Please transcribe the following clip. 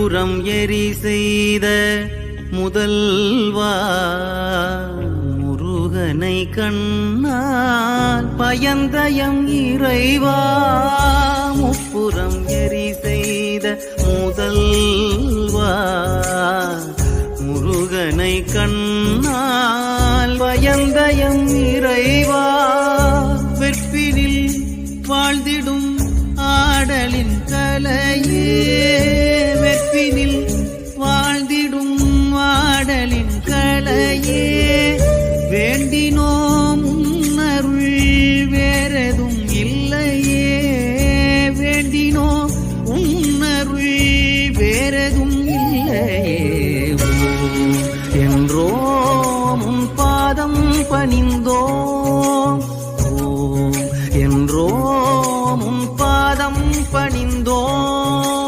முப்புறம் எரி செய்த முதல்வா முருகனை கண்ணால் பயந்தயம் இறைவா முப்புறம் எரி செய்த முதல்வா முருகனை கண்ணால் பயந்தயம் இறைவா வெற்பினில் வாழ்ந்திடும் ஆடலின் கலையே வெற்பினில் வாழ்ந்திடும் ஆடலின் கலையே வேண்டினோம் உன்னருள் வேறெதும் இல்லையே வேண்டினோம் உன்னருள் வேறெதும் இல்லையே என்றோம் உன் பாதம் பணிந்தோம் ஓம் என்றோம் உன் பாதம் பணிந்தோம்